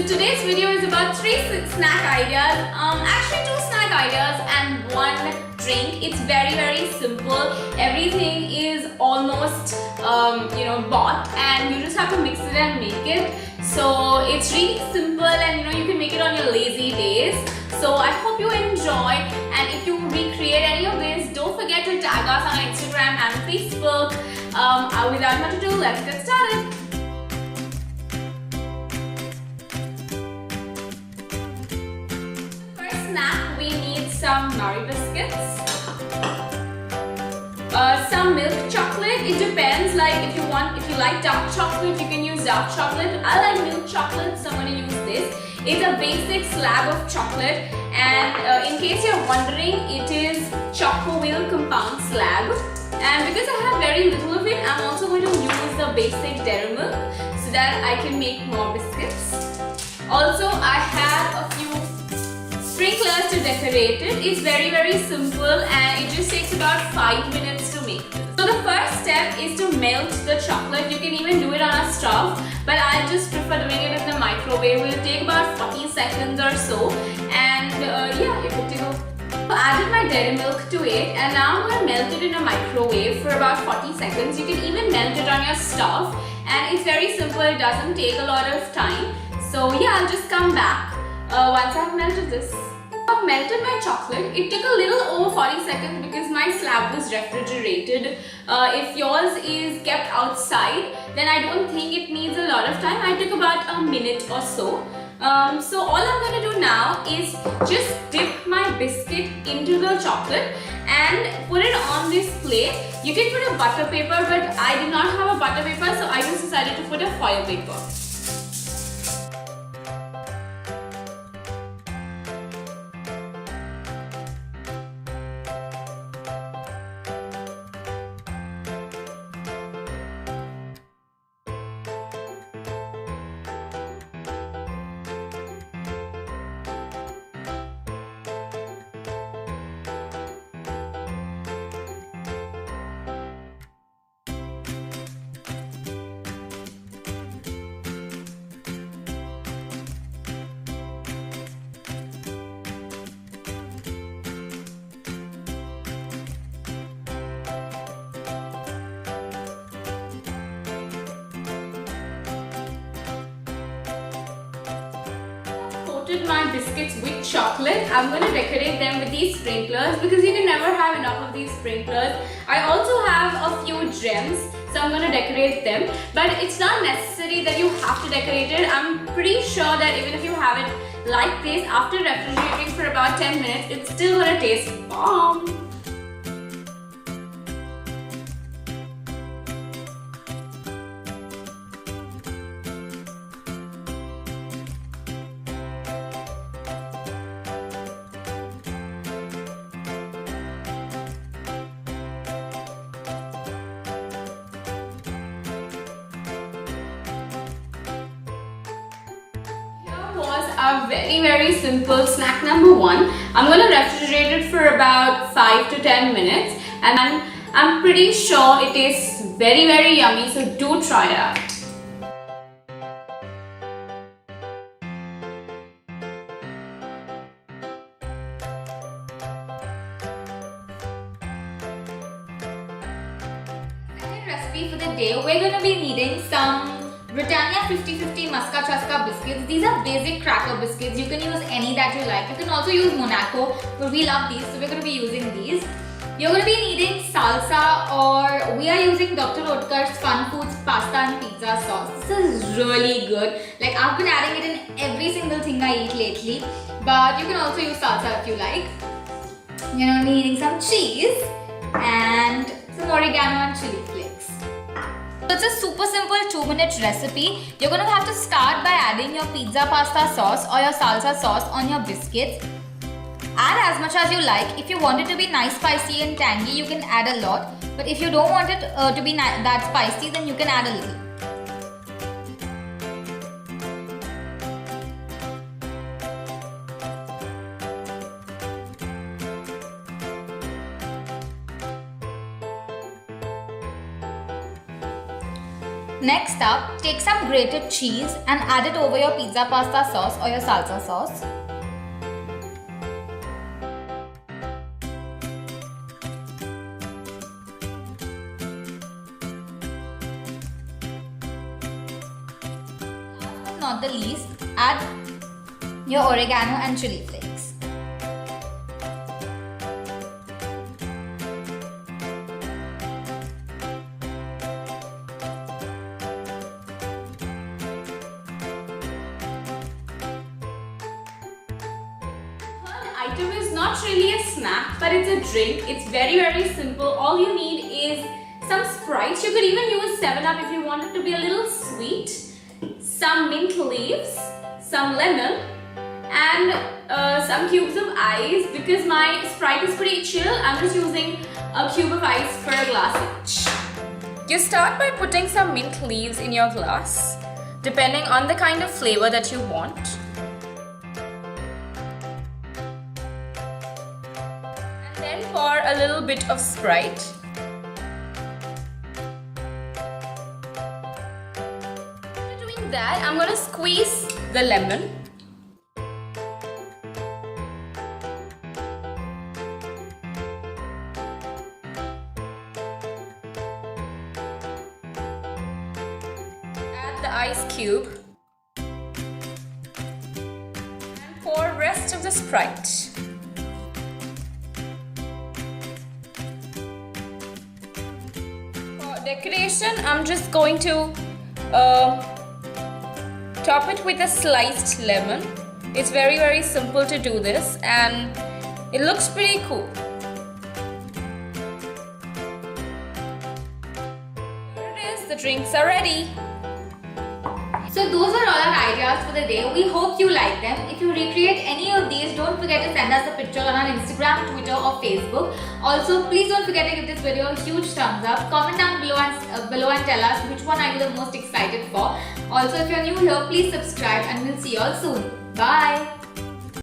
So today's video is about 3 snack ideas. Actually 2 snack ideas and 1 drink. It's very simple. Everything is almost bought, and you just have to mix it and make it. So it's really simple, and you can make it on your lazy days. So I hope you enjoy, and if you recreate any of this, don't forget to tag us on Instagram and Facebook. Without much ado, let's get started. First snack, we need some Marie biscuits, some milk chocolate. It depends, like if you like dark chocolate, you can use dark chocolate. I like milk chocolate, so I'm going to use this. It's a basic slab of chocolate, and in case you're wondering, it is Choco-Will compound slab. And because I have very little of it, I'm also going to use the basic dairy milk so that I can make more biscuits. Also, I have a few sprinklers to decorate it. It's very simple, and it just takes about 5 minutes to make. So the first step is to melt the chocolate. You can even do it on a stove, but I just prefer doing it in the microwave. It will take about 40 seconds or so, and yeah, you're good to go. I added my dairy milk to it, and now I'm going to melt it in a microwave for about 40 seconds. You can even melt it on your stove, and it's very simple. It doesn't take a lot of time. So yeah, I'll just come back once I've melted this. I've melted my chocolate. It took a little over 40 seconds because my slab was refrigerated. If yours is kept outside, then I don't think it needs a lot of time. I took about a minute or so. So all I'm going to do now is just dip my biscuit into the chocolate and put it on this plate. You can put a butter paper, but I did not have a butter paper, so I just decided to put a foil paper. My biscuits with chocolate. I'm going to decorate them with these sprinklers because you can never have enough of these sprinklers. I also have a few gems, so I'm going to decorate them, but it's not necessary that you have to decorate it. I'm pretty sure that even if you have it like this, after refrigerating for about 10 minutes, it's still going to taste bomb. Was a very simple snack number 1. I'm going to refrigerate it for about 5 to 10 minutes, and I'm pretty sure it tastes very yummy, so do try it out. Second recipe for the day, we're going to be needing some Britannia 50/50 Muska Chuska biscuits. These are basic cracker biscuits. You can use any that you like. You can also use Monaco, but we love these, so we're going to be using these. You're going to be needing salsa, or we are using Dr. Oetker's Fun Foods pasta and pizza sauce. This is really good. Like, I've been adding it in every single thing I eat lately, but you can also use salsa if you like. You're going to be needing some cheese and some oregano and chili flakes. So it's a super simple 2-minute recipe. You're going to have to start by adding your pizza pasta sauce or your salsa sauce on your biscuits. Add as much as you like. If you want it to be nice, spicy and tangy, you can add a lot. But if you don't want it to be that spicy, then you can add a little. Next up, take some grated cheese and add it over your pizza pasta sauce or your salsa sauce. Last but not the least, add your oregano and chili flakes. Item is not really a snack, but it's a drink. It's very simple. All you need is some Sprite. You could even use 7-Up if you want it to be a little sweet, some mint leaves, some lemon, and some cubes of ice. Because my Sprite is pretty chill, I'm just using a cube of ice for a glass each. You start by putting some mint leaves in your glass, depending on the kind of flavor that you want. Then pour a little bit of Sprite. After doing that, I'm going to squeeze the lemon. Add the ice cube. And pour rest of the Sprite. Decoration, I'm just going to top it with a sliced lemon. It's very simple to do this, and it looks pretty cool. Here it is, the drinks are ready. So those are all our ideas for the day. We hope you like them. If you recreate any of these, don't forget to send us a picture on our Instagram, Twitter or Facebook. Also, please don't forget to give this video a huge thumbs up. Comment down below and tell us which one are you the most excited for. Also, if you're new here, please subscribe and we'll see you all soon. Bye!